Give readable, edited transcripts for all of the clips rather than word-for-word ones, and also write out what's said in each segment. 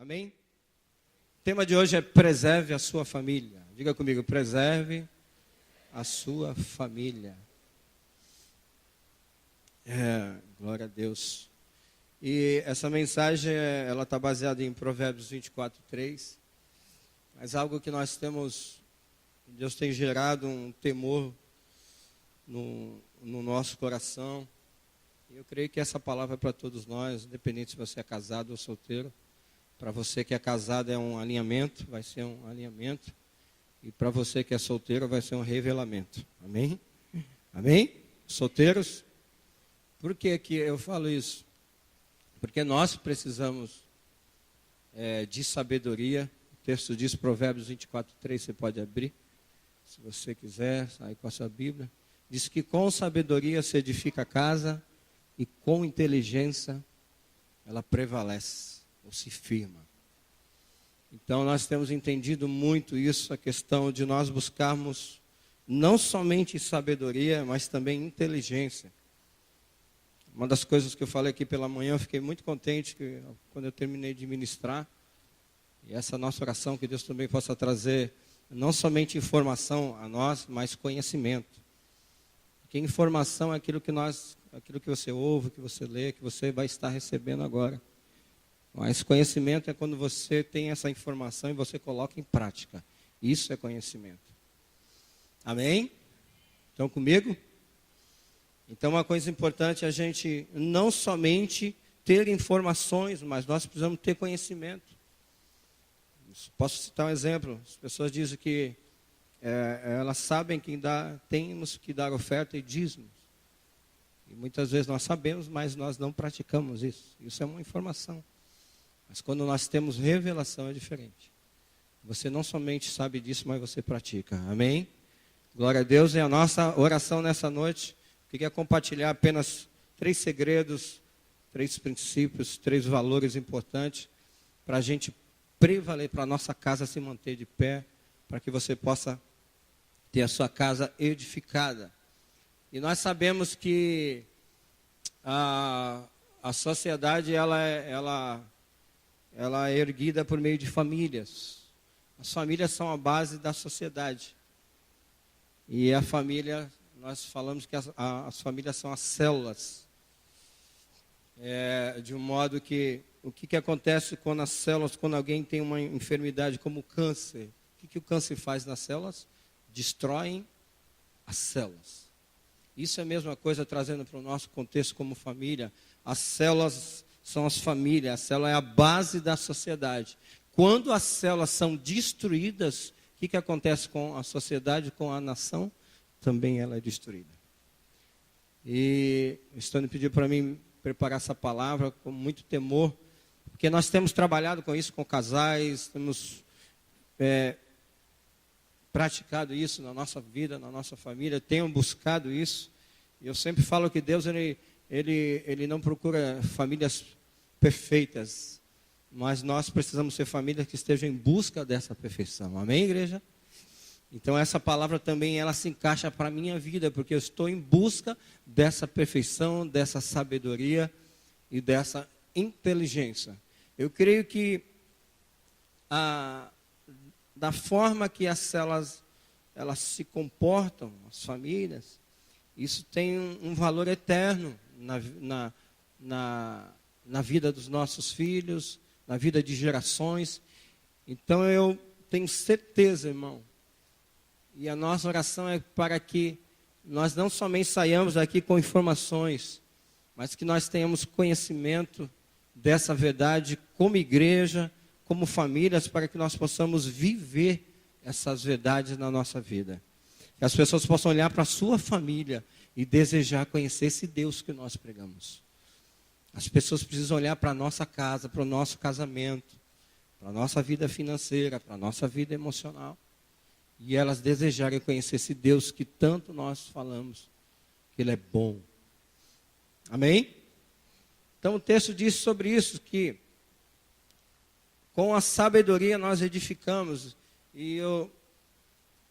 Amém? O tema de hoje é preserve a sua família. Diga comigo, preserve a sua família. Glória a Deus. E essa mensagem, ela está baseada em Provérbios 24:3. Mas algo que nós temos, Deus tem gerado um temor no nosso coração. Eu creio que essa palavra é para todos nós, independente se você é casado ou solteiro. Para você que é casado é um alinhamento, vai ser um alinhamento. E para você que é solteiro vai ser um revelamento. Amém? Amém? Solteiros? Por que eu falo isso? Porque nós precisamos de sabedoria. O texto diz, Provérbios 24:3, você pode abrir, se você quiser, sair com a sua Bíblia. Diz que com sabedoria se edifica a casa e com inteligência ela prevalece ou se firma. Então nós temos entendido muito isso, a questão de nós buscarmos não somente sabedoria, mas também inteligência. Uma das coisas que eu falei aqui pela manhã, eu fiquei muito contente que, quando eu terminei de ministrar, e essa nossa oração, que Deus também possa trazer não somente informação a nós, mas conhecimento. Porque informação é aquilo que você ouve, que você lê, que você vai estar recebendo agora. Mas conhecimento é quando você tem essa informação e você coloca em prática. Isso é conhecimento. Amém? Estão comigo? Então, uma coisa importante é a gente não somente ter informações, mas nós precisamos ter conhecimento. Posso citar um exemplo. As pessoas dizem que elas sabem que temos que dar oferta e dízimos. E muitas vezes nós sabemos, mas nós não praticamos isso. Isso é uma informação. Mas quando nós temos revelação é diferente. Você não somente sabe disso, mas você pratica. Amém? Glória a Deus. E a nossa oração nessa noite, eu queria compartilhar apenas 3 segredos, 3 princípios, 3 valores importantes para a gente prevaler, para a nossa casa se manter de pé, para que você possa ter a sua casa edificada. E nós sabemos que a sociedade ela é erguida por meio de famílias. As famílias são a base da sociedade. E a família, nós falamos que as famílias são as células. De um modo que, o que acontece quando as células, quando alguém tem uma enfermidade como o câncer? O que o câncer faz nas células? Destroem as células. Isso é a mesma coisa trazendo para o nosso contexto como família. As células são as famílias, a célula é a base da sociedade. Quando as células são destruídas, o que acontece com a sociedade, com a nação? Também ela é destruída. E o Stone pediu para mim preparar essa palavra com muito temor, porque nós temos trabalhado com isso, com casais, temos praticado isso na nossa vida, na nossa família, tenho buscado isso. E eu sempre falo que Deus ele não procura famílias perfeitas, mas nós precisamos ser famílias que estejam em busca dessa perfeição. Amém, igreja? Então essa palavra também ela se encaixa para a minha vida, porque eu estou em busca dessa perfeição, dessa sabedoria e dessa inteligência. Eu creio que da forma que as células elas se comportam, as famílias, isso tem um valor eterno na vida dos nossos filhos, na vida de gerações. Então eu tenho certeza, irmão, e a nossa oração é para que nós não somente saiamos daqui com informações, mas que nós tenhamos conhecimento dessa verdade como igreja, como famílias, para que nós possamos viver essas verdades na nossa vida. Que as pessoas possam olhar para a sua família e desejar conhecer esse Deus que nós pregamos. As pessoas precisam olhar para a nossa casa, para o nosso casamento, para a nossa vida financeira, para a nossa vida emocional. E elas desejarem conhecer esse Deus que tanto nós falamos, que Ele é bom. Amém? Então o texto diz sobre isso, que com a sabedoria nós edificamos. E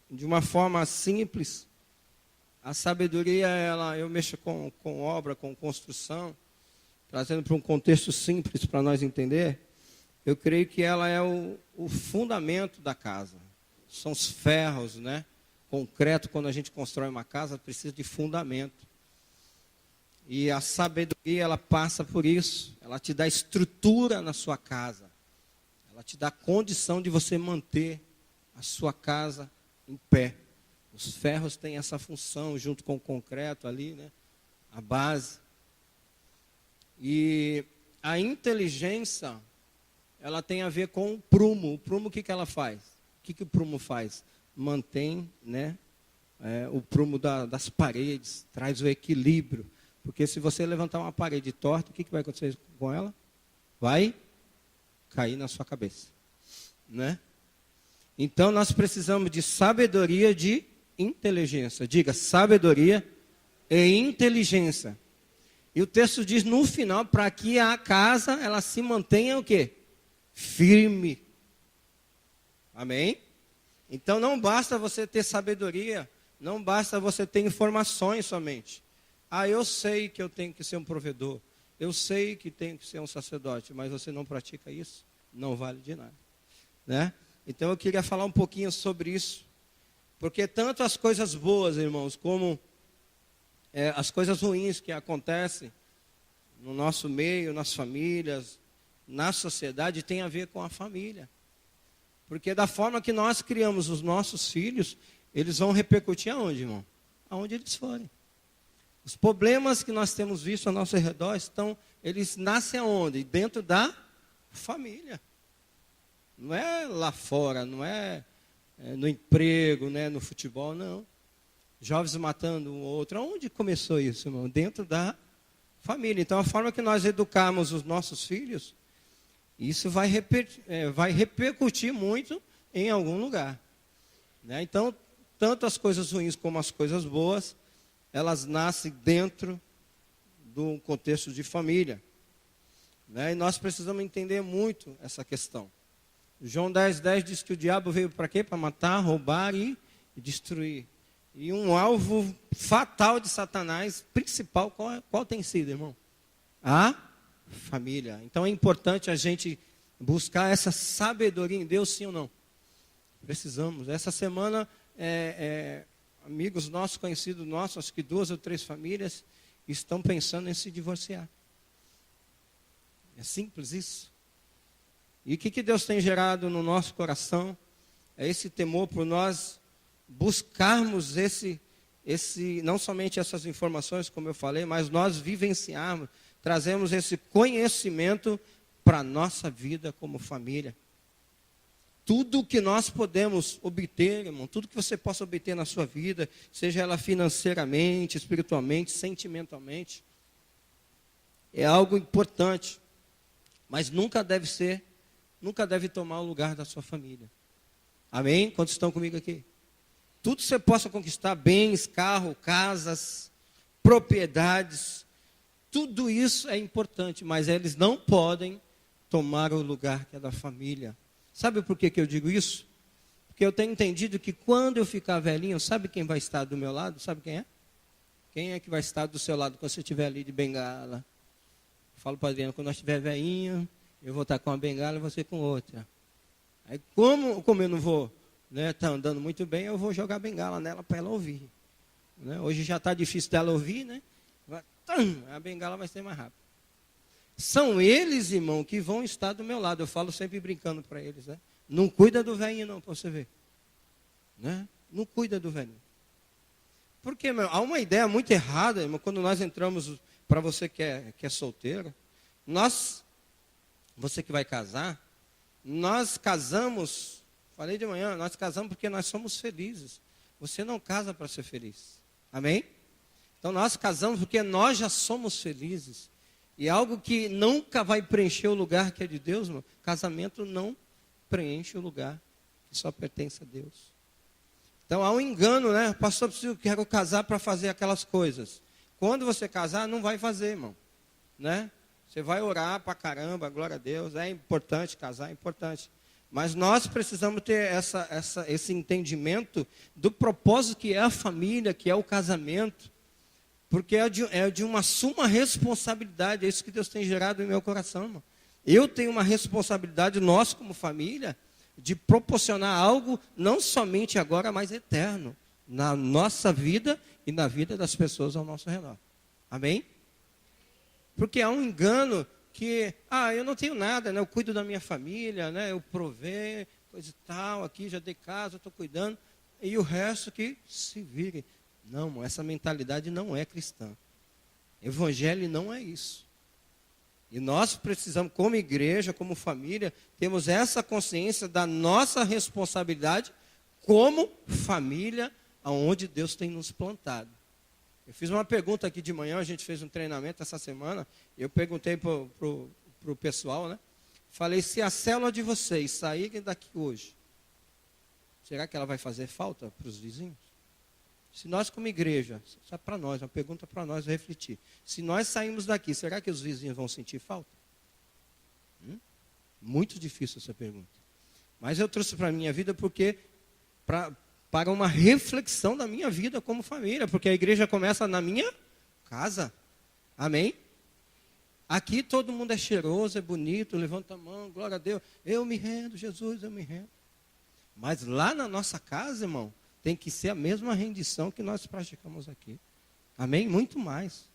de uma forma simples, a sabedoria, eu mexo com obra, com construção, trazendo para um contexto simples para nós entender. eu creio que ela é o fundamento da casa. São os ferros, né? Concreto, quando a gente constrói uma casa, precisa de fundamento. E a sabedoria, ela passa por isso. Ela te dá estrutura na sua casa. Ela te dá condição de você manter a sua casa em pé. Os ferros têm essa função, junto com o concreto ali, né? A base. E a inteligência, ela tem a ver com o prumo. O prumo, o que ela faz? O que o prumo faz? Mantém, né, o prumo das paredes, traz o equilíbrio. Porque se você levantar uma parede torta, o que vai acontecer com ela? Vai cair na sua cabeça, né? Então, nós precisamos de sabedoria, de inteligência. Diga, sabedoria e inteligência. E o texto diz no final, para que a casa, ela se mantenha o quê? Firme. Amém? Então, não basta você ter sabedoria, não basta você ter informações somente. Ah, eu sei que eu tenho que ser um provedor, eu sei que tenho que ser um sacerdote, mas você não pratica isso, não vale de nada, né? Então, eu queria falar um pouquinho sobre isso, porque tanto as coisas boas, irmãos, como as coisas ruins que acontecem no nosso meio, nas famílias, na sociedade, tem a ver com a família. Porque da forma que nós criamos os nossos filhos, eles vão repercutir aonde, irmão? Aonde eles forem. Os problemas que nós temos visto ao nosso redor, eles nascem aonde? Dentro da família. Não é lá fora, não é no emprego, né, no futebol, não. Jovens matando um outro. Aonde começou isso, irmão? Dentro da família. Então, a forma que nós educarmos os nossos filhos, isso vai repercutir muito em algum lugar, né? Então, tanto as coisas ruins como as coisas boas, elas nascem dentro do contexto de família, né? E nós precisamos entender muito essa questão. João 10:10 diz que o diabo veio para quê? Para matar, roubar e destruir. E um alvo fatal de Satanás, principal, qual tem sido, irmão? A família. Então é importante a gente buscar essa sabedoria em Deus, sim ou não? Precisamos. Essa semana, amigos nossos, conhecidos nossos, acho que 2 ou 3 famílias estão pensando em se divorciar. É simples isso. E o que Deus tem gerado no nosso coração? É esse temor por nós buscarmos não somente essas informações, como eu falei, mas nós vivenciarmos, trazemos esse conhecimento para a nossa vida como família. Tudo que nós podemos obter, irmão, tudo que você possa obter na sua vida, seja ela financeiramente, espiritualmente, sentimentalmente, é algo importante, mas nunca deve tomar o lugar da sua família. Amém? Quantos estão comigo aqui? Tudo que você possa conquistar, bens, carro, casas, propriedades, tudo isso é importante, mas eles não podem tomar o lugar que é da família. Sabe por que eu digo isso? Porque eu tenho entendido que quando eu ficar velhinho, sabe quem vai estar do meu lado? Sabe quem é? Quem é que vai estar do seu lado quando você estiver ali de bengala? Eu falo para Adriana, quando nós estiver velhinho, eu vou estar com uma bengala e você com outra. Aí como eu não vou, né, tá andando muito bem, eu vou jogar bengala nela para ela ouvir, né? Hoje já está difícil dela ouvir, né? A bengala vai ser mais rápida. São eles, irmão, que vão estar do meu lado. Eu falo sempre brincando para eles, né? Não cuida do velhinho não, para você ver, né? Não cuida do velhinho. Porque, meu, há uma ideia muito errada, irmão, quando nós entramos, para você que é solteiro, você que vai casar, nós casamos, falei de manhã, nós casamos porque nós somos felizes. Você não casa para ser feliz. Amém? Então nós casamos porque nós já somos felizes. E algo que nunca vai preencher o lugar que é de Deus, irmão, casamento não preenche o lugar que só pertence a Deus. Então há um engano, né? Pastor, eu quero casar para fazer aquelas coisas. Quando você casar, não vai fazer, irmão, né? Você vai orar para caramba, glória a Deus, é importante casar, é importante. Mas nós precisamos ter esse entendimento do propósito que é a família, que é o casamento, porque é de uma suma responsabilidade, é isso que Deus tem gerado em meu coração, irmão. Eu tenho uma responsabilidade, nós como família, de proporcionar algo não somente agora, mas eterno, na nossa vida e na vida das pessoas ao nosso redor. Amém? Porque há um engano que, eu não tenho nada, né? Eu cuido da minha família, né? Eu provei, coisa e tal, aqui já dei casa, estou cuidando, e o resto que se vire. Não, irmão, essa mentalidade não é cristã. Evangelho não é isso. E nós precisamos, como igreja, como família, temos essa consciência da nossa responsabilidade como família, aonde Deus tem nos plantado. Eu fiz uma pergunta aqui de manhã, a gente fez um treinamento essa semana, eu perguntei para o pessoal, né? Falei, se a célula de vocês saírem daqui hoje, será que ela vai fazer falta para os vizinhos? Se nós como igreja, isso é para nós, uma pergunta para nós refletir. Se nós sairmos daqui, será que os vizinhos vão sentir falta? Muito difícil essa pergunta. Mas eu trouxe para a minha vida porque, para uma reflexão da minha vida como família, porque a igreja começa na minha casa. Amém? Aqui todo mundo é cheiroso, é bonito, levanta a mão, glória a Deus. Eu me rendo, Jesus, eu me rendo. Mas lá na nossa casa, irmão, tem que ser a mesma rendição que nós praticamos aqui. Amém? Muito mais.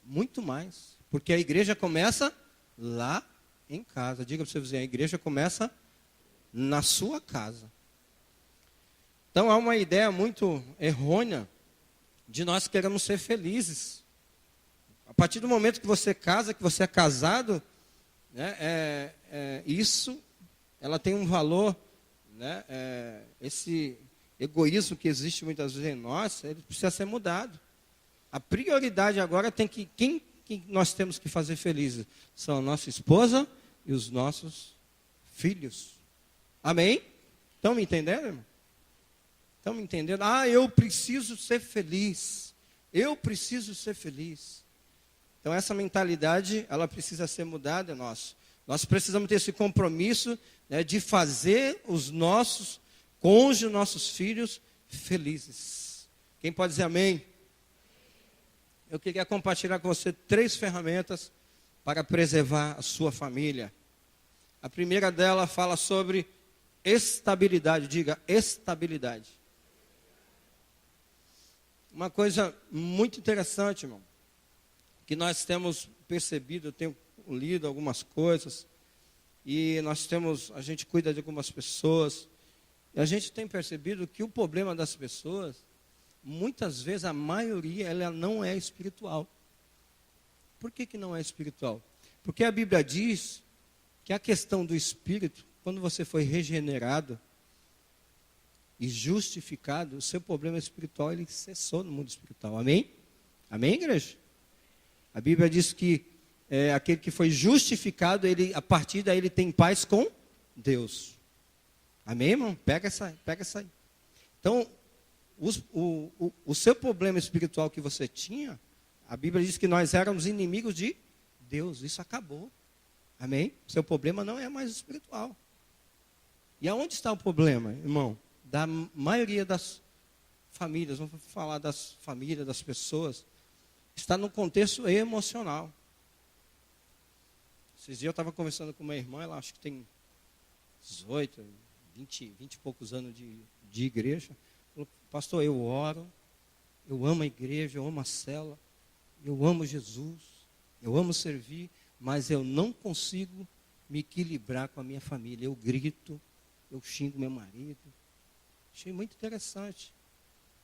Muito mais. Porque a igreja começa lá em casa. Diga para o seu vizinho, a igreja começa na sua casa. Então há uma ideia muito errônea de nós queremos ser felizes. A partir do momento que você casa, que você é casado, né, isso, ela tem um valor, né, esse egoísmo que existe muitas vezes em nós, ele precisa ser mudado. A prioridade agora tem que, quem nós temos que fazer felizes? São a nossa esposa e os nossos filhos. Amém? Estão me entendendo, irmão? Estão me entendendo? Eu preciso ser feliz. Eu preciso ser feliz. Então essa mentalidade, ela precisa ser mudada em nós. Nós precisamos ter esse compromisso, né, de fazer os nossos cônjuges, nossos filhos felizes. Quem pode dizer amém? Eu queria compartilhar com você 3 ferramentas para preservar a sua família. A primeira dela fala sobre estabilidade. Diga, estabilidade. Uma coisa muito interessante, irmão, que nós temos percebido, eu tenho lido algumas coisas, e a gente cuida de algumas pessoas, e a gente tem percebido que o problema das pessoas, muitas vezes a maioria, ela não é espiritual. Por que não é espiritual? Porque a Bíblia diz que a questão do espírito, quando você foi regenerado e justificado, o seu problema espiritual, ele cessou no mundo espiritual. Amém? Amém, igreja? A Bíblia diz que aquele que foi justificado, a partir daí ele tem paz com Deus. Amém, irmão? Pega essa aí. Então, o seu problema espiritual que você tinha, a Bíblia diz que nós éramos inimigos de Deus. Isso acabou. Amém? O seu problema não é mais espiritual. E aonde está o problema, irmão? Da maioria das famílias, vamos falar das famílias, das pessoas, está no contexto emocional. Esses dias eu estava conversando com uma irmã, ela acho que tem 18, 20 e poucos anos de igreja. Falou, pastor, eu oro, eu amo a igreja, eu amo a célula, eu amo Jesus, eu amo servir, mas eu não consigo me equilibrar com a minha família. Eu grito, eu xingo meu marido. Achei muito interessante.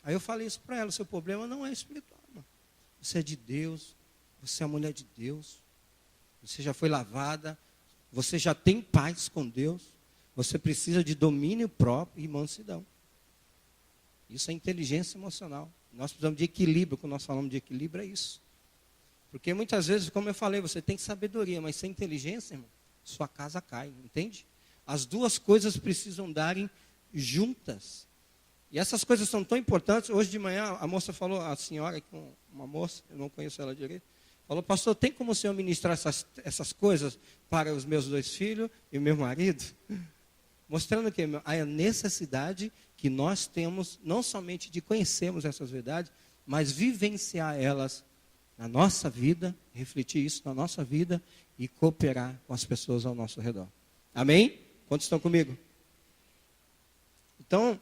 Aí eu falei isso para ela, o seu problema não é espiritual, não. Você é de Deus, você é a mulher de Deus, você já foi lavada, você já tem paz com Deus, você precisa de domínio próprio e mansidão. Isso é inteligência emocional. Nós precisamos de equilíbrio, quando nós falamos de equilíbrio é isso. Porque muitas vezes, como eu falei, você tem sabedoria, mas sem inteligência, irmão, sua casa cai, entende? As duas coisas precisam darem juntas. E essas coisas são tão importantes. Hoje de manhã a moça falou, a senhora, uma moça, eu não conheço ela direito, falou, pastor, tem como o senhor ministrar essas coisas para os meus 2 filhos e o meu marido? Mostrando que a necessidade que nós temos, não somente de conhecermos essas verdades, mas vivenciar elas na nossa vida, refletir isso na nossa vida e cooperar com as pessoas ao nosso redor. Amém? Quantos estão comigo? Então,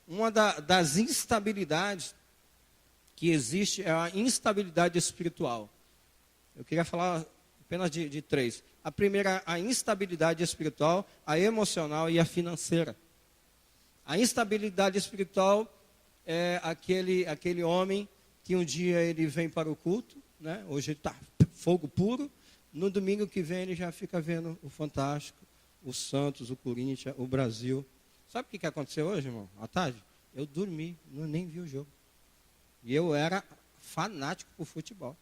uma das instabilidades que existe é a instabilidade espiritual. Eu queria falar apenas de três. A primeira, a instabilidade espiritual, a emocional e a financeira. A instabilidade espiritual é aquele homem que um dia ele vem para o culto, né? Hoje ele está fogo puro, no domingo que vem ele já fica vendo o Fantástico, o Santos, o Corinthians, o Brasil. Sabe o que aconteceu hoje, irmão? À tarde? Eu dormi, nem vi o jogo. E eu era fanático por futebol.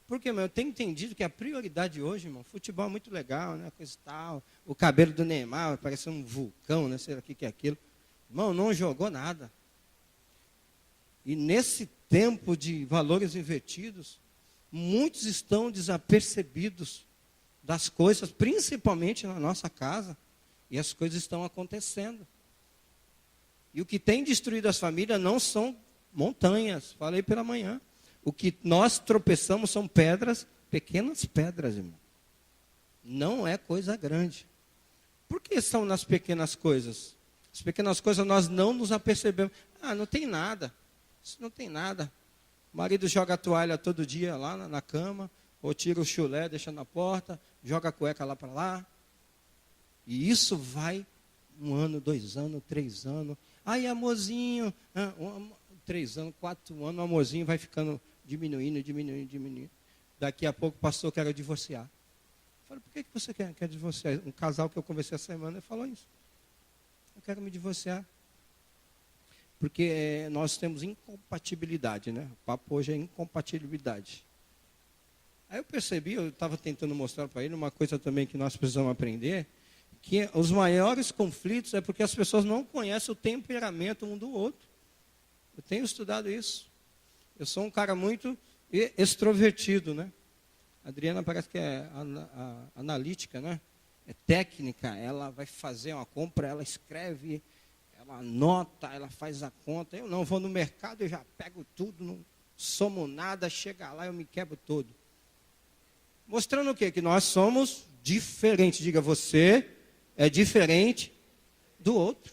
Porque, irmão, eu tenho entendido que a prioridade hoje, irmão, futebol é muito legal, né? Coisa e tal. O cabelo do Neymar parece um vulcão, né? Sei lá o que é aquilo. Irmão, não jogou nada. E nesse tempo de valores invertidos, muitos estão desapercebidos das coisas, principalmente na nossa casa, e as coisas estão acontecendo. E o que tem destruído as famílias não são montanhas, falei pela manhã. O que nós tropeçamos são pedras, pequenas pedras, irmão. Não é coisa grande. Por que são nas pequenas coisas? As pequenas coisas nós não nos apercebemos. Ah, não tem nada. Isso não tem nada. O marido joga a toalha todo dia lá na cama, ou tira o chulé, deixa na porta, joga a cueca lá para lá. E isso vai 1 ano, 2 anos, 3 anos. Ai, amorzinho, 3 anos, 4 anos, o amorzinho vai ficando diminuindo. Daqui a pouco o pastor quer divorciar. Eu falei, por que você quer divorciar? Um casal que eu conversei essa semana falou isso. Eu quero me divorciar. Porque nós temos incompatibilidade, né? O papo hoje é incompatibilidade. Aí eu percebi, eu estava tentando mostrar para ele uma coisa também que nós precisamos aprender, que os maiores conflitos é porque as pessoas não conhecem o temperamento um do outro. Eu tenho estudado isso. Eu sou um cara muito extrovertido, né? A Adriana parece que é analítica, né? É técnica, ela vai fazer uma compra, ela escreve, ela anota, ela faz a conta. Eu não vou no mercado, eu já pego tudo, não somo nada, chega lá eu me quebro todo. Mostrando o quê? Que nós somos diferentes. Diga, você é diferente do outro.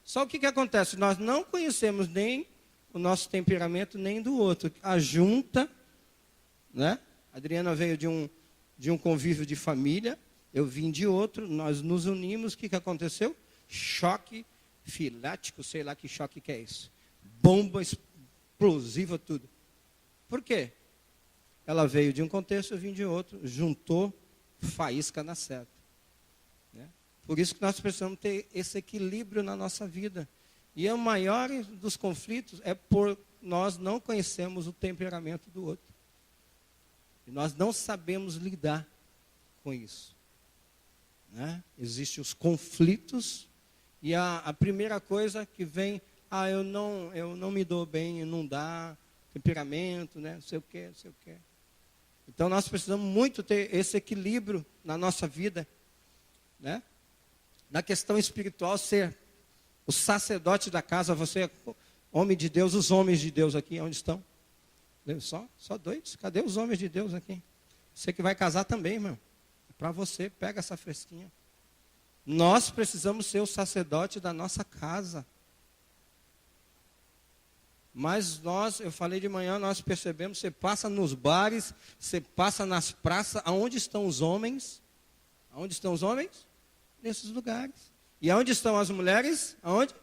Só o que acontece? Nós não conhecemos nem o nosso temperamento, nem do outro. A junta, né? A Adriana veio de um convívio de família, eu vim de outro, nós nos unimos, o que aconteceu? Choque filático, sei lá que choque que é isso. Bomba explosiva, tudo. Por quê? Ela veio de um contexto, eu vim de outro, juntou faísca na seta. Né? Por isso que nós precisamos ter esse equilíbrio na nossa vida. E o maior dos conflitos é por nós não conhecemos o temperamento do outro. E nós não sabemos lidar com isso. Né? Existem os conflitos e a primeira coisa que vem, eu não me dou bem, não dá, temperamento, né? Não sei o quê. Então nós precisamos muito ter esse equilíbrio na nossa vida, né? Na questão espiritual, ser o sacerdote da casa, você é homem de Deus, os homens de Deus aqui, onde estão? Só 2? Cadê os homens de Deus aqui? Você que vai casar também, irmão. É para você, pega essa fresquinha. Nós precisamos ser o sacerdote da nossa casa. Mas eu falei de manhã, nós percebemos, você passa nos bares, você passa nas praças, aonde estão os homens? Aonde estão os homens? Nesses lugares. E aonde estão as mulheres? Aonde?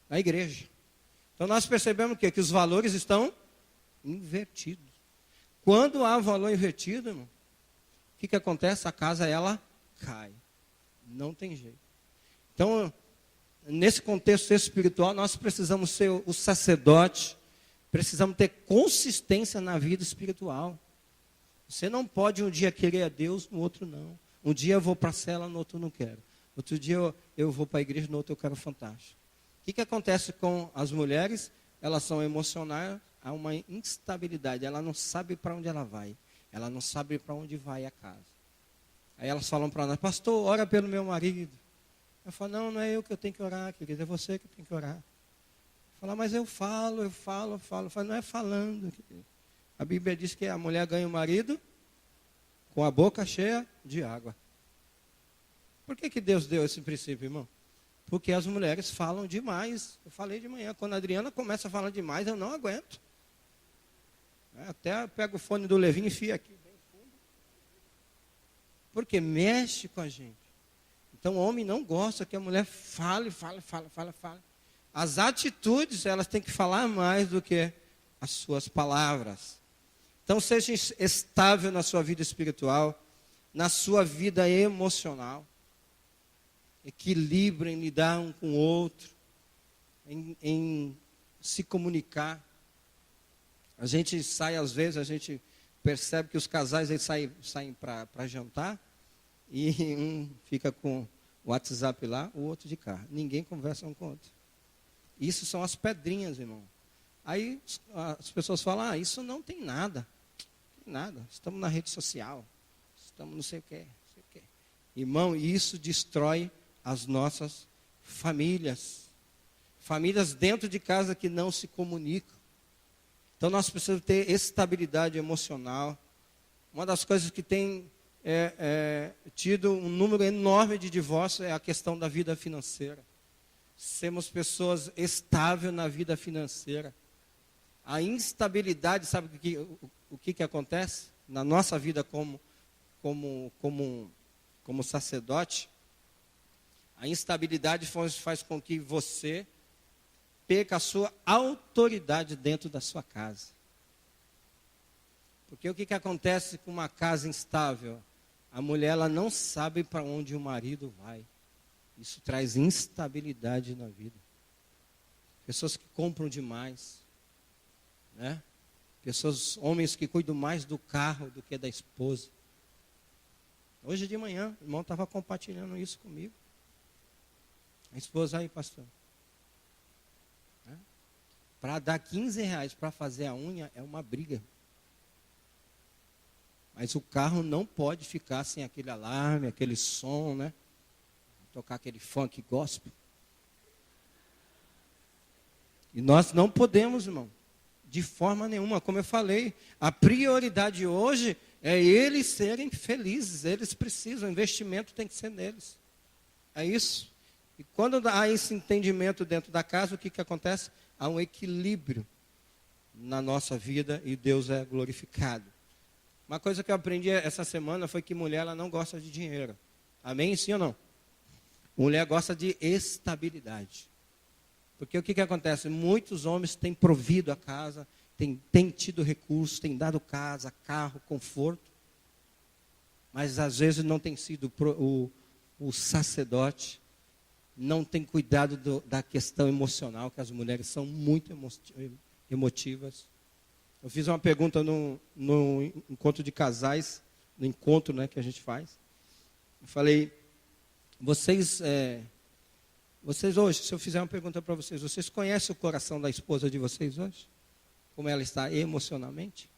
Na igreja. Então nós percebemos o quê? Que os valores estão invertidos. Quando há valor invertido, irmão, o que acontece? A casa, ela cai. Não tem jeito. Então, nesse contexto espiritual, nós precisamos ser o sacerdote, precisamos ter consistência na vida espiritual. Você não pode um dia querer a Deus, no outro não. Um dia eu vou para a cela, no outro não quero. Outro dia eu vou para a igreja, no outro eu quero fantástico. O que acontece com as mulheres? Elas são emocionais, há uma instabilidade, ela não sabe para onde ela vai. Ela não sabe para onde vai a casa. Aí elas falam para nós, pastor, ora pelo meu marido. Eu falo, não é eu que eu tenho que orar, querido, é você que tem que orar. Fala, mas eu falo. Eu falo, não é falando, querido. A Bíblia diz que a mulher ganha o marido com a boca cheia de água. Por que Deus deu esse princípio, irmão? Porque as mulheres falam demais. Eu falei de manhã, quando a Adriana começa a falar demais, eu não aguento. Até pego o fone do Levinho e enfio aqui bem fundo. Porque mexe com a gente. Então o homem não gosta que a mulher fale. As atitudes, elas têm que falar mais do que as suas palavras. Então seja estável na sua vida espiritual, na sua vida emocional. Equilíbrio em lidar um com o outro, em se comunicar. A gente sai, às vezes, a gente percebe que os casais eles saem para jantar e um fica com o WhatsApp lá, o outro de cá. Ninguém conversa um com o outro. Isso são as pedrinhas, irmão. Aí as pessoas falam, isso não tem nada. Não tem nada. Estamos na rede social. Estamos não sei o quê. Irmão, isso destrói as nossas famílias. Famílias dentro de casa que não se comunicam. Então nós precisamos ter estabilidade emocional. Uma das coisas que tem tido um número enorme de divórcios é a questão da vida financeira. Sermos pessoas estáveis na vida financeira. A instabilidade, sabe o que acontece? Na nossa vida como sacerdote, a instabilidade faz com que você perca a sua autoridade dentro da sua casa. Porque o que acontece com uma casa instável? A mulher ela não sabe para onde o marido vai. Isso traz instabilidade na vida. Pessoas que compram demais, né? Homens que cuidam mais do carro do que da esposa. Hoje de manhã, o irmão estava compartilhando isso comigo. A esposa aí, pastor. Para dar R$15 para fazer a unha é uma briga. Mas o carro não pode ficar sem aquele alarme, aquele som, né? Tocar aquele funk gospel. E nós não podemos, irmão, de forma nenhuma. Como eu falei, a prioridade hoje é eles serem felizes. Eles precisam, o investimento tem que ser neles. É isso. E quando há esse entendimento dentro da casa, o que acontece? Há um equilíbrio na nossa vida e Deus é glorificado. Uma coisa que eu aprendi essa semana foi que mulher ela não gosta de dinheiro. Amém? Sim ou não? Mulher gosta de estabilidade. Porque o que acontece? Muitos homens têm provido a casa, têm tido recursos, têm dado casa, carro, conforto. Mas às vezes não tem sido o sacerdote, não tem cuidado da questão emocional, que as mulheres são muito emotivas. Eu fiz uma pergunta no encontro de casais, no encontro, né, que a gente faz. Eu falei, vocês hoje, se eu fizer uma pergunta para vocês, vocês conhecem o coração da esposa de vocês hoje? Como ela está emocionalmente?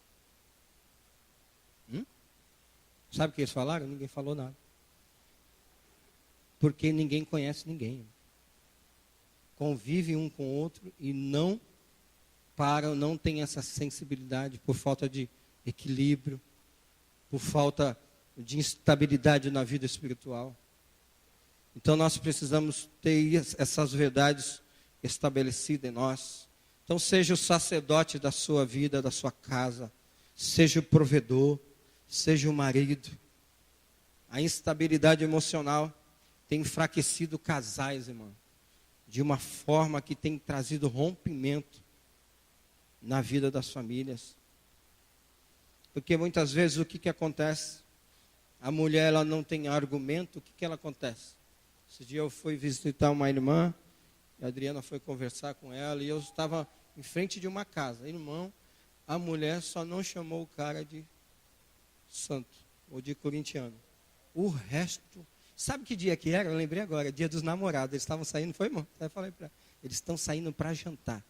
Sabe o que eles falaram? Ninguém falou nada. Porque ninguém conhece ninguém. Convive um com o outro e não tem essa sensibilidade por falta de equilíbrio, por falta de instabilidade na vida espiritual. Então nós precisamos ter essas verdades estabelecidas em nós. Então seja o sacerdote da sua vida, da sua casa, seja o provedor, seja o marido. A instabilidade emocional tem enfraquecido casais, irmão, de uma forma que tem trazido rompimento na vida das famílias. Porque muitas vezes o que acontece? A mulher ela não tem argumento, o que ela acontece? Esse dia eu fui visitar uma irmã, a Adriana foi conversar com ela, e eu estava em frente de uma casa. Irmão, a mulher só não chamou o cara de santo, ou de corintiano. O resto, sabe que dia que era? Eu lembrei agora, dia dos namorados. Eles estavam saindo, foi, irmão? Eu falei para eles estão saindo para jantar.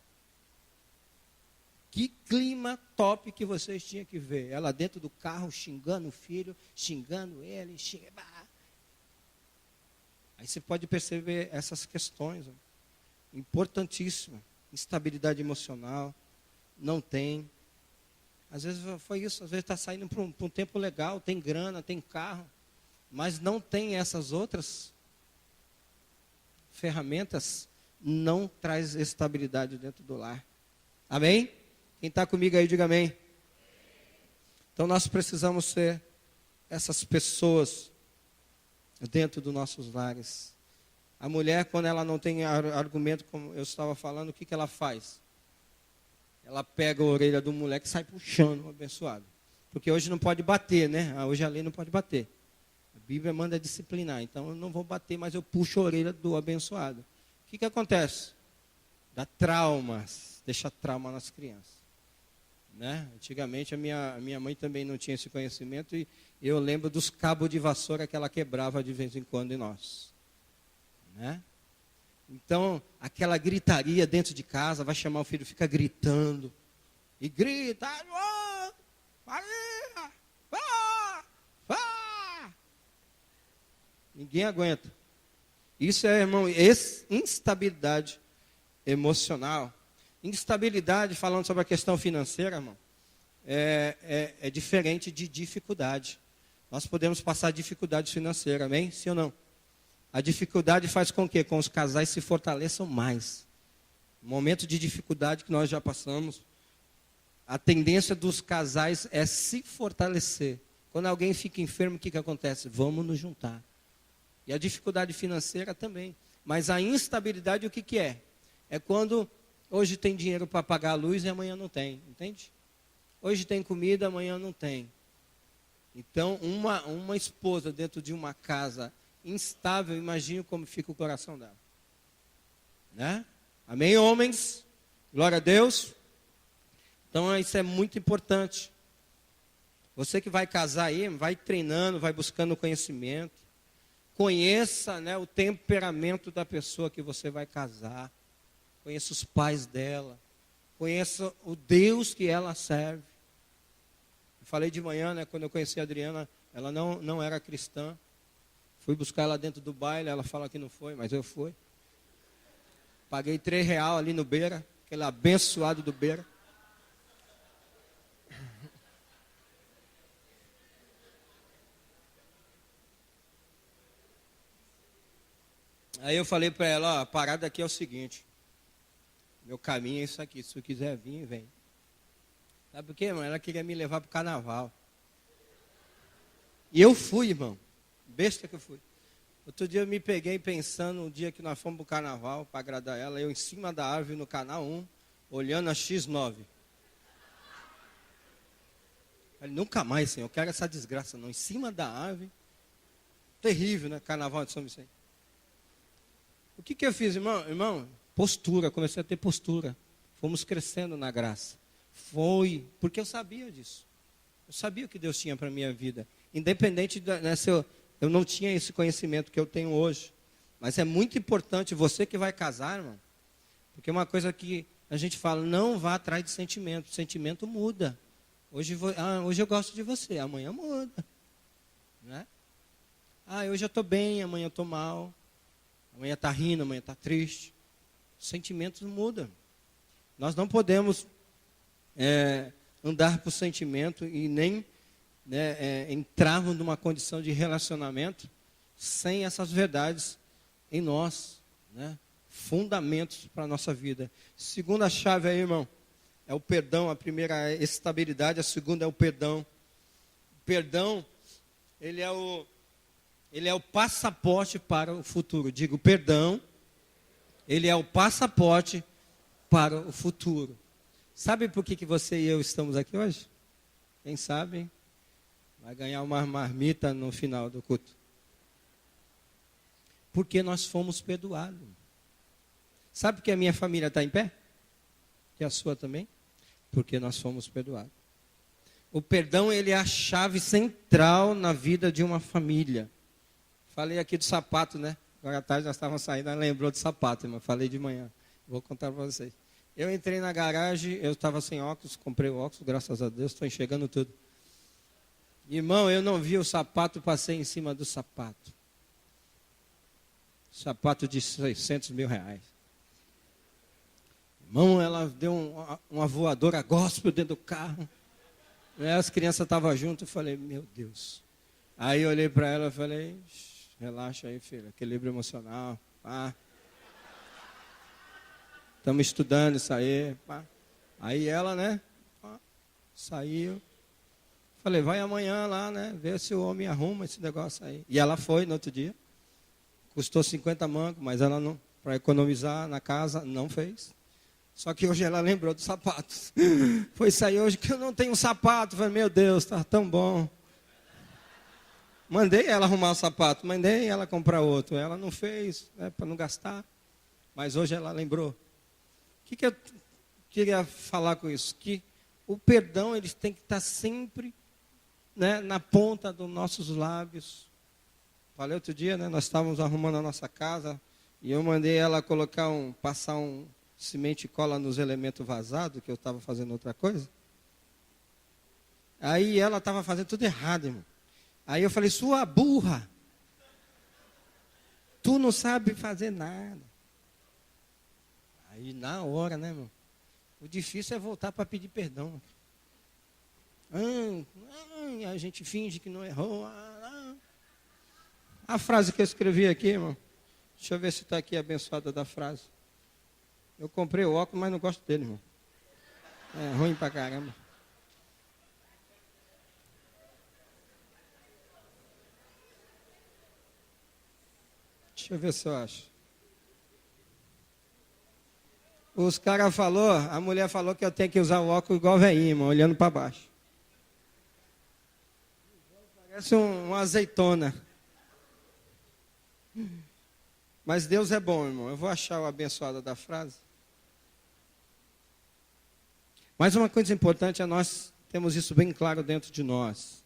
Que clima top que vocês tinham que ver. Ela dentro do carro, xingando o filho, xingando ele, Aí você pode perceber essas questões. Importantíssimas. Instabilidade emocional. Não tem. Às vezes foi isso, às vezes está saindo para um tempo legal, tem grana, tem carro, mas não tem essas outras ferramentas, não traz estabilidade dentro do lar. Amém? Quem está comigo aí, diga amém. Então nós precisamos ser essas pessoas dentro dos nossos lares. A mulher, quando ela não tem argumento, como eu estava falando, o que ela faz? Ela pega a orelha do moleque e sai puxando o abençoado. Porque hoje não pode bater, né? Hoje a lei não pode bater. A Bíblia manda disciplinar. Então eu não vou bater, mas eu puxo a orelha do abençoado. O que acontece? Dá traumas, deixa trauma nas crianças. Né? Antigamente a minha mãe também não tinha esse conhecimento e eu lembro dos cabos de vassoura que ela quebrava de vez em quando em nós. Né? Então, aquela gritaria dentro de casa, vai chamar o filho, fica gritando. E grita, Maria, vá. Ninguém aguenta. Isso é, irmão, instabilidade emocional. Instabilidade, falando sobre a questão financeira, irmão, é diferente de dificuldade. Nós podemos passar dificuldade financeira, amém? Sim ou não? A dificuldade faz com que os casais se fortaleçam mais. No momento de dificuldade que nós já passamos, a tendência dos casais é se fortalecer. Quando alguém fica enfermo, o que acontece? Vamos nos juntar. E a dificuldade financeira também. Mas a instabilidade, o que é? É quando hoje tem dinheiro para pagar a luz e amanhã não tem, entende? Hoje tem comida, amanhã não tem. Então, uma esposa dentro de uma casa instável, imagine como fica o coração dela. Né? Amém, homens? Glória a Deus. Então, isso é muito importante. Você que vai casar aí, vai treinando, vai buscando conhecimento. Conheça, né, o temperamento da pessoa que você vai casar. Conheça os pais dela. Conheça o Deus que ela serve. Eu falei de manhã, né, quando eu conheci a Adriana, ela não era cristã. Fui buscar ela dentro do baile, ela fala que não foi, mas eu fui. Paguei R$3 ali no Beira, aquele abençoado do Beira. Aí eu falei para ela, ó, a parada aqui é o seguinte. Meu caminho é isso aqui, se tu quiser vir, vem. Sabe por quê, irmão? Ela queria me levar para o carnaval. E eu fui, irmão. Besta que eu fui. Outro dia eu me peguei pensando, um dia que nós fomos para o carnaval, para agradar ela, eu em cima da árvore no canal 1, olhando a X9. Falei, nunca mais, Senhor, eu quero essa desgraça não. Em cima da árvore, terrível, né? Carnaval de São Vicente. O que eu fiz, irmão? Postura, comecei a ter postura. Fomos crescendo na graça. Foi, porque eu sabia disso. Eu sabia o que Deus tinha para a minha vida. Independente, se eu não tinha esse conhecimento que eu tenho hoje. Mas é muito importante, você que vai casar, irmão. Porque uma coisa que a gente fala, não vá atrás de sentimento. Sentimento muda. Hoje eu gosto de você, amanhã muda. Né? Hoje eu estou bem, amanhã eu estou mal. Amanhã está rindo, amanhã está triste. Os sentimentos mudam. Nós não podemos andar por sentimento e nem entrarmos numa condição de relacionamento sem essas verdades em nós. Né? Fundamentos para a nossa vida. Segunda chave aí, irmão, é o perdão. A primeira é a estabilidade, a segunda é o perdão. O perdão, ele é o passaporte para o futuro. Digo, perdão, ele é o passaporte para o futuro. Sabe por que você e eu estamos aqui hoje? Quem sabe vai ganhar uma marmita no final do culto. Porque nós fomos perdoados. Sabe por que a minha família está em pé? E a sua também? Porque nós fomos perdoados. O perdão, ele é a chave central na vida de uma família. Falei aqui do sapato, né? Agora à tarde nós estávamos saindo, ela lembrou do sapato, irmão. Falei de manhã. Vou contar para vocês. Eu entrei na garagem, eu estava sem óculos, comprei o óculos, graças a Deus, estou enxergando tudo. Irmão, eu não vi o sapato, passei em cima do sapato. Sapato de R$600 mil. Irmão, ela deu uma voadora gospel dentro do carro. As crianças estavam juntas, eu falei, meu Deus. Aí eu olhei para ela e falei, relaxa aí, filha, equilíbrio emocional. Estamos estudando isso aí. Pá. Aí ela, né, saiu. Falei, vai amanhã lá, né, ver se o homem arruma esse negócio aí. E ela foi no outro dia. Custou 50 mangos, mas ela não, para economizar na casa, não fez. Só que hoje ela lembrou dos sapatos. Foi sair hoje que eu não tenho um sapato. Falei, meu Deus, está tão bom. Mandei ela arrumar o sapato, mandei ela comprar outro. Ela não fez, né, para não gastar. Mas hoje ela lembrou. O que eu queria falar com isso? Que o perdão, ele tem que estar sempre, né, na ponta dos nossos lábios. Falei outro dia, né, nós estávamos arrumando a nossa casa e eu mandei ela passar um cimento e cola nos elementos vazados, que eu estava fazendo outra coisa. Aí ela estava fazendo tudo errado, irmão. Aí eu falei, sua burra, tu não sabe fazer nada. Aí na hora, né, irmão? O difícil é voltar para pedir perdão. A gente finge que não errou. A frase que eu escrevi aqui, irmão. Deixa eu ver se está aqui abençoada da frase. Eu comprei o óculos, mas não gosto dele, irmão. É ruim pra caramba. Deixa eu ver se eu acho. Os caras falou, a mulher falou que eu tenho que usar o óculos igual velhinho, irmão, olhando para baixo. Parece uma azeitona. Mas Deus é bom, irmão. Eu vou achar o abençoado da frase. Mas uma coisa importante é nós temos isso bem claro dentro de nós.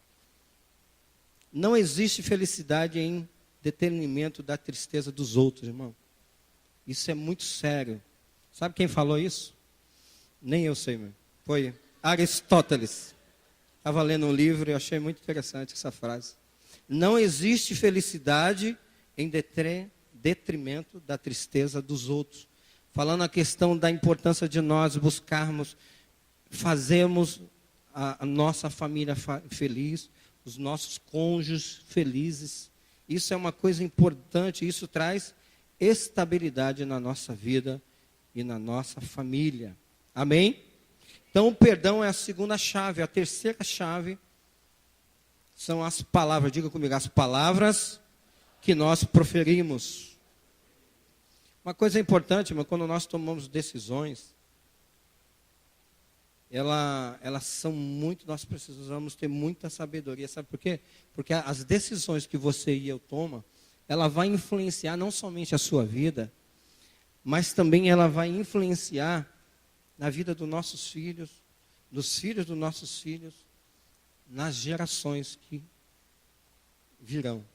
Não existe felicidade em detrimento da tristeza dos outros, irmão. Isso é muito sério. Sabe quem falou isso? Nem eu sei, meu. Foi Aristóteles. Estava lendo um livro e achei muito interessante essa frase. Não existe felicidade em detrimento da tristeza dos outros. Falando a questão da importância de nós buscarmos, fazermos a nossa família feliz, os nossos cônjuges felizes. Isso é uma coisa importante, isso traz estabilidade na nossa vida e na nossa família. Amém? Então o perdão é a segunda chave. A terceira chave são as palavras. Diga comigo, as palavras que nós proferimos. Uma coisa importante, mas quando nós tomamos decisões, elas são muito, nós precisamos ter muita sabedoria. Sabe por quê? Porque as decisões que você e eu tomam, ela vai influenciar não somente a sua vida, mas também ela vai influenciar na vida dos nossos filhos, dos filhos dos nossos filhos, nas gerações que virão.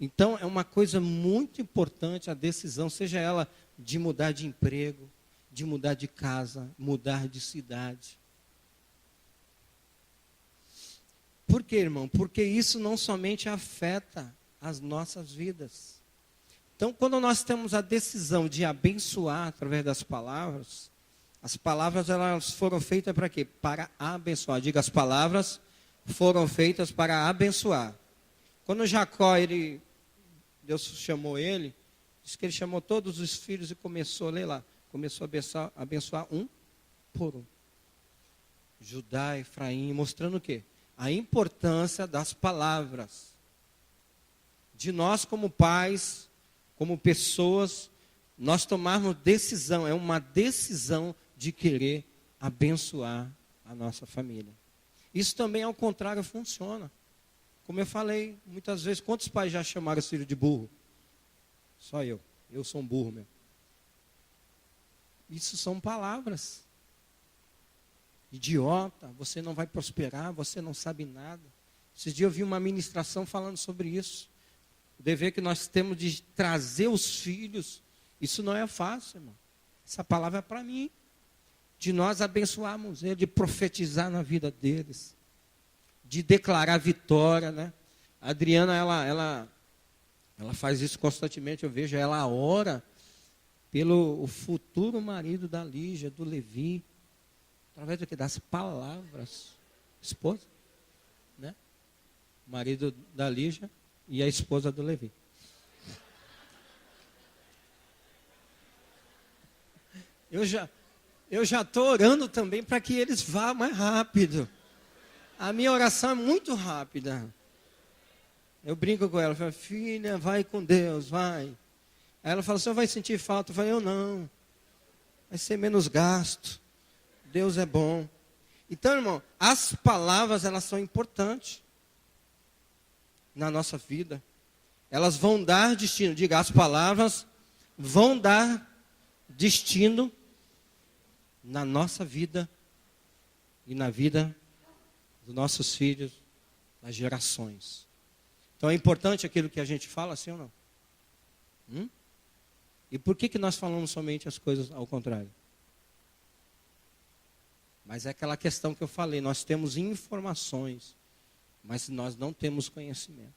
Então, é uma coisa muito importante a decisão, seja ela de mudar de emprego, de mudar de casa, mudar de cidade. Por quê, irmão? Porque isso não somente afeta as nossas vidas. Então, quando nós temos a decisão de abençoar através das palavras, as palavras elas foram feitas para quê? Para abençoar. Diga, as palavras foram feitas para abençoar. Quando Jacó, Deus chamou ele, diz que ele chamou todos os filhos e começou, lê lá, começou a abençoar um por um. Judá, Efraim, mostrando o quê? A importância das palavras. De nós como pais, como pessoas, nós tomarmos decisão, é uma decisão de querer abençoar a nossa família. Isso também ao contrário funciona. Como eu falei, muitas vezes, quantos pais já chamaram o filho de burro? Só eu sou um burro mesmo. Isso são palavras. Idiota, você não vai prosperar, você não sabe nada. Esses dias eu vi uma ministração falando sobre isso. O dever que nós temos de trazer os filhos, isso não é fácil, irmão. Essa palavra é para mim. De nós abençoarmos eles, de profetizar na vida deles. De declarar vitória, né? A Adriana, ela faz isso constantemente, eu vejo, ela ora pelo o futuro marido da Lígia, do Levi, através do que? Das palavras. esposa, né? O marido da Lígia e a esposa do Levi. Eu já estou orando também para que eles vá mais rápido. A minha oração é muito rápida. Eu brinco com ela, falo, filha, vai com Deus, vai. Aí ela fala, o senhor vai sentir falta? Eu falei, eu não. Vai ser menos gasto. Deus é bom. Então, irmão, as palavras, elas são importantes na nossa vida. Elas vão dar destino. Diga, as palavras vão dar destino na nossa vida e na vida dos nossos filhos, das gerações. Então é importante aquilo que a gente fala, sim ou não? E por que nós falamos somente as coisas ao contrário? Mas é aquela questão que eu falei, nós temos informações, mas nós não temos conhecimento.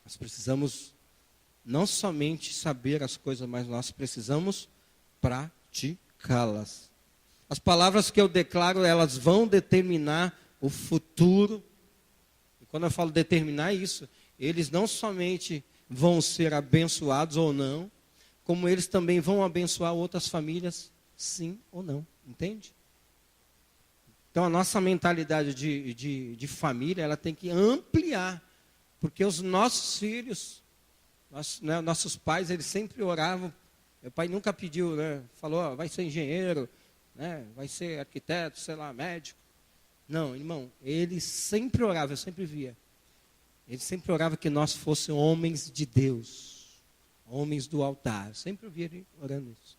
Nós precisamos não somente saber as coisas, mas nós precisamos praticá-las. As palavras que eu declaro, elas vão determinar o futuro. E quando eu falo determinar isso, eles não somente vão ser abençoados ou não, como eles também vão abençoar outras famílias, sim ou não. Entende? Então a nossa mentalidade de família, ela tem que ampliar. Porque os nossos filhos, nossos pais, eles sempre oravam. Meu pai nunca pediu, né? Falou, ó, vai ser engenheiro, né? Vai ser arquiteto, sei lá, médico. Não, irmão, ele sempre orava, eu sempre via. Ele sempre orava que nós fôssemos homens de Deus, homens do altar. Eu sempre via ele orando isso.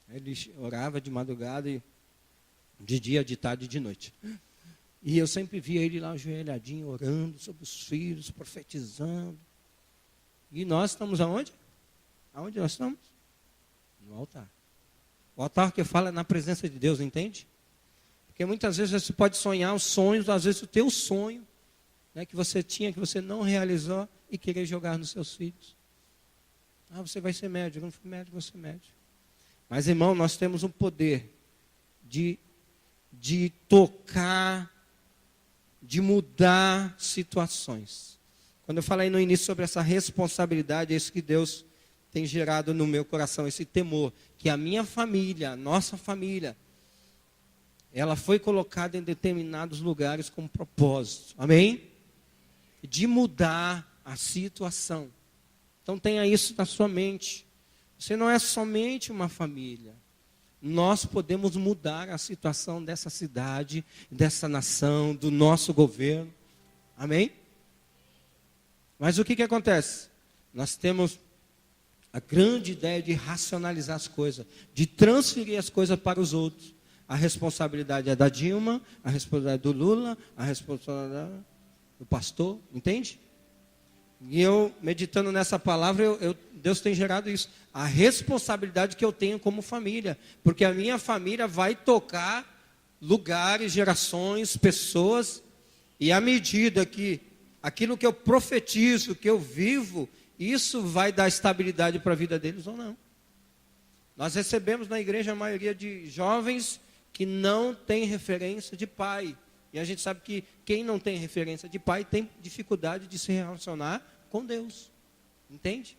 Ele orava de madrugada, e de dia, de tarde e de noite. E eu sempre via ele lá ajoelhadinho, orando sobre os filhos, profetizando. E nós estamos aonde? Aonde nós estamos? No altar. O altar que fala é na presença de Deus, entende? Porque muitas vezes você pode sonhar os sonhos, às vezes o teu sonho, né, que você tinha, que você não realizou, e querer jogar nos seus filhos. Ah, você vai ser médico. Não fui médico, vou ser médico. Mas, irmão, nós temos um poder de tocar, de mudar situações. Quando eu falei no início sobre essa responsabilidade, é isso que Deus tem gerado no meu coração, esse temor, que a minha família, a nossa família, ela foi colocada em determinados lugares com propósito. Amém? De mudar a situação. Então tenha isso na sua mente. Você não é somente uma família. Nós podemos mudar a situação dessa cidade, dessa nação, do nosso governo. Amém? Mas o que acontece? Nós temos a grande ideia de racionalizar as coisas, de transferir as coisas para os outros. A responsabilidade é da Dilma, a responsabilidade é do Lula, a responsabilidade é do pastor, entende? E eu, meditando nessa palavra, Deus tem gerado isso. A responsabilidade que eu tenho como família. Porque a minha família vai tocar lugares, gerações, pessoas. E à medida que aquilo que eu profetizo, que eu vivo, isso vai dar estabilidade para a vida deles ou não. Nós recebemos na igreja a maioria de jovens que não tem referência de pai. E a gente sabe que quem não tem referência de pai tem dificuldade de se relacionar com Deus. Entende?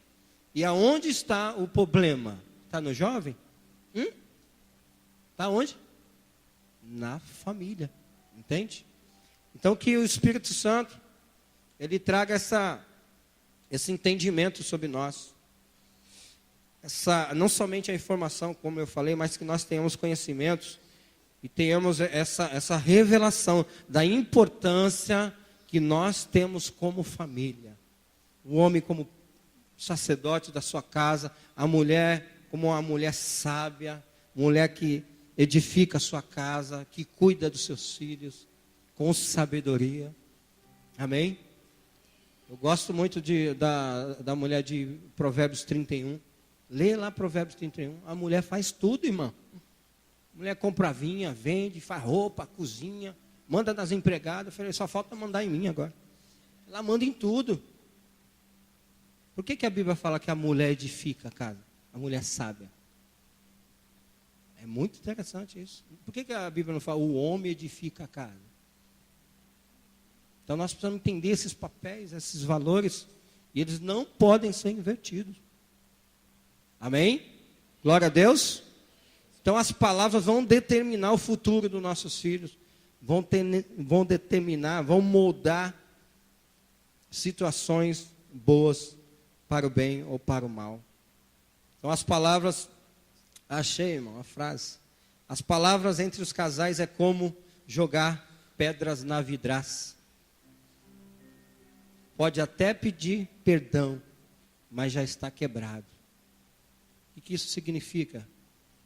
E aonde está o problema? Está no jovem? Está onde? Na família. Entende? Então que o Espírito Santo, ele traga esse entendimento sobre nós. Não somente a informação, como eu falei, mas que nós tenhamos conhecimentos e tenhamos essa revelação da importância que nós temos como família. O homem como sacerdote da sua casa, a mulher como uma mulher sábia, mulher que edifica a sua casa, que cuida dos seus filhos, com sabedoria. Amém? Eu gosto muito da mulher de Provérbios 31. Lê lá Provérbios 31. A mulher faz tudo, irmão. A mulher compra vinha, vende, faz roupa, cozinha, manda nas empregadas. Eu falei, só falta mandar em mim agora. Ela manda em tudo. Por que a Bíblia fala que a mulher edifica a casa? A mulher sábia. É muito interessante isso. Por que a Bíblia não fala o homem edifica a casa? Então nós precisamos entender esses papéis, esses valores, e eles não podem ser invertidos. Amém? Glória a Deus. Então as palavras vão determinar o futuro dos nossos filhos, vão determinar, vão moldar situações boas para o bem ou para o mal. Então as palavras, achei, irmão, a frase. As palavras entre os casais é como jogar pedras na vidraça. Pode até pedir perdão, mas já está quebrado. O que isso significa?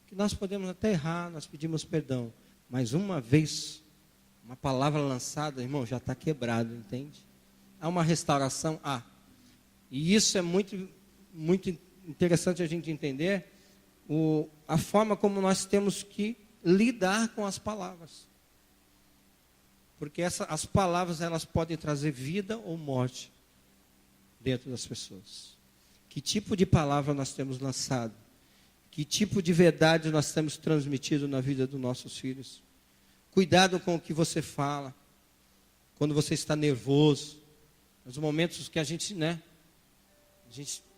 Que nós podemos até errar, nós pedimos perdão, mas uma vez, uma palavra lançada, irmão, já está quebrado, entende? Há uma restauração, e isso é muito, muito interessante a gente entender, a forma como nós temos que lidar com as palavras. Porque as palavras, elas podem trazer vida ou morte dentro das pessoas. Que tipo de palavra nós temos lançado? Que tipo de verdade nós temos transmitido na vida dos nossos filhos? Cuidado com o que você fala. Quando você está nervoso. Nos momentos que a gente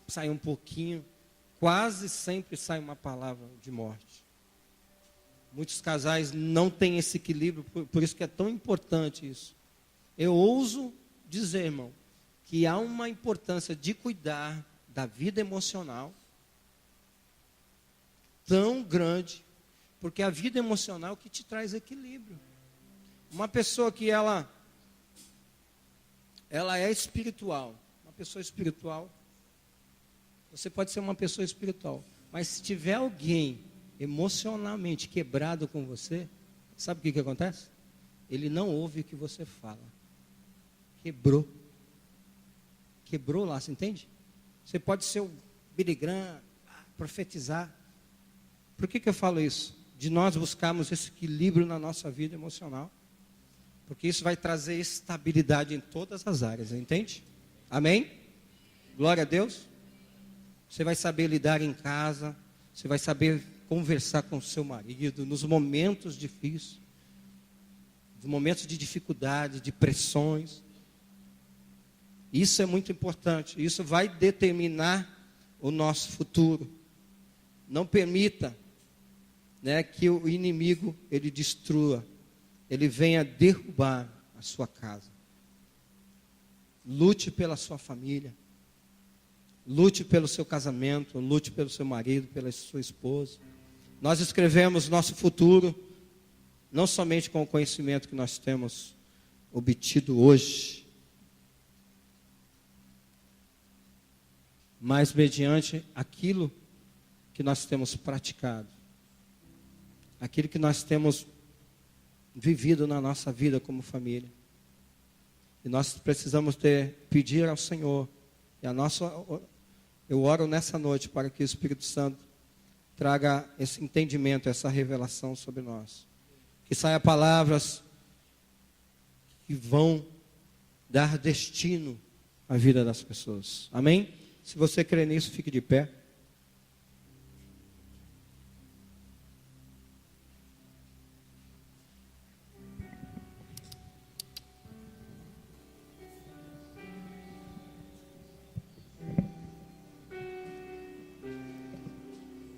sai um pouquinho, quase sempre sai uma palavra de morte. Muitos casais não têm esse equilíbrio, por isso que é tão importante isso. Eu ouso dizer, irmão, que há uma importância de cuidar da vida emocional tão grande, porque a vida emocional é o que te traz equilíbrio. Uma pessoa que ela é espiritual, uma pessoa espiritual, você pode ser uma pessoa espiritual, mas se tiver alguém emocionalmente quebrado com você, sabe o que acontece? Ele não ouve o que você fala. Quebrou lá, você entende? Você pode ser o Billy Graham, profetizar. Por que eu falo isso? De nós buscarmos esse equilíbrio na nossa vida emocional, porque isso vai trazer estabilidade em todas as áreas, entende? Amém? Glória a Deus. Você vai saber lidar em casa, você vai saber conversar com o seu marido nos momentos difíceis, nos momentos de dificuldade, de pressões. Isso é muito importante. Isso vai determinar o nosso futuro. Não permita, que o inimigo ele destrua, ele venha derrubar a sua casa. Lute pela sua família. Lute pelo seu casamento, lute pelo seu marido, pela sua esposa. Nós escrevemos nosso futuro, não somente com o conhecimento que nós temos obtido hoje, mas mediante aquilo que nós temos praticado, aquilo que nós temos vivido na nossa vida como família. E nós precisamos pedir ao Senhor, eu oro nessa noite para que o Espírito Santo traga esse entendimento, essa revelação sobre nós. Que saia palavras que vão dar destino à vida das pessoas. Amém? Se você crê nisso, fique de pé.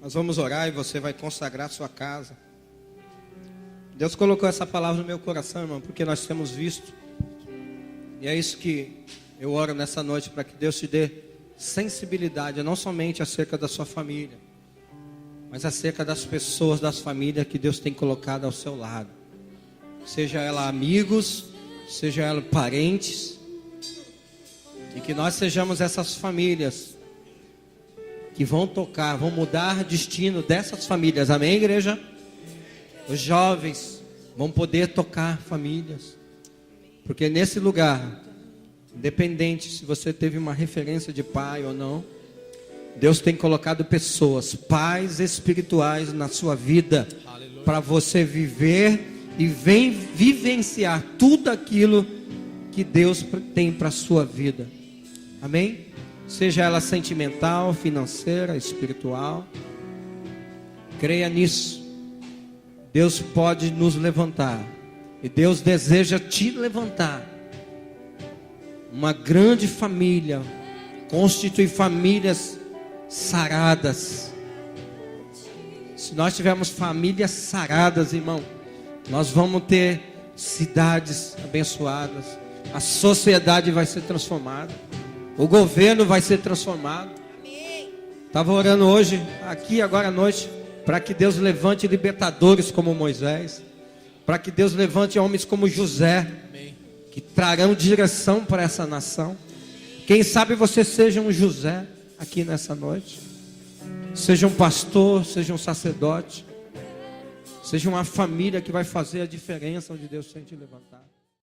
Nós vamos orar e você vai consagrar sua casa. Deus colocou essa palavra no meu coração, irmão, porque nós temos visto. E é isso que eu oro nessa noite, para que Deus te dê sensibilidade, não somente acerca da sua família, mas acerca das pessoas das famílias que Deus tem colocado ao seu lado. Seja ela amigos, seja ela parentes. E que nós sejamos essas famílias que vão tocar, vão mudar o destino dessas famílias. Amém, igreja? Os jovens vão poder tocar famílias. Porque nesse lugar, independente se você teve uma referência de pai ou não, Deus tem colocado pessoas, pais espirituais na sua vida, para você viver e vivenciar tudo aquilo que Deus tem para a sua vida. Amém? Seja ela sentimental, financeira, espiritual. Creia nisso. Deus pode nos levantar. E Deus deseja te levantar. Uma grande família. Constituir famílias saradas. Se nós tivermos famílias saradas, irmão, nós vamos ter cidades abençoadas. A sociedade vai ser transformada. O governo vai ser transformado. Estava orando hoje, aqui agora à noite, para que Deus levante libertadores como Moisés. Para que Deus levante homens como José. Que trarão direção para essa nação. Quem sabe você seja um José aqui nessa noite. Seja um pastor, seja um sacerdote. Seja uma família que vai fazer a diferença onde Deus tem te levantado.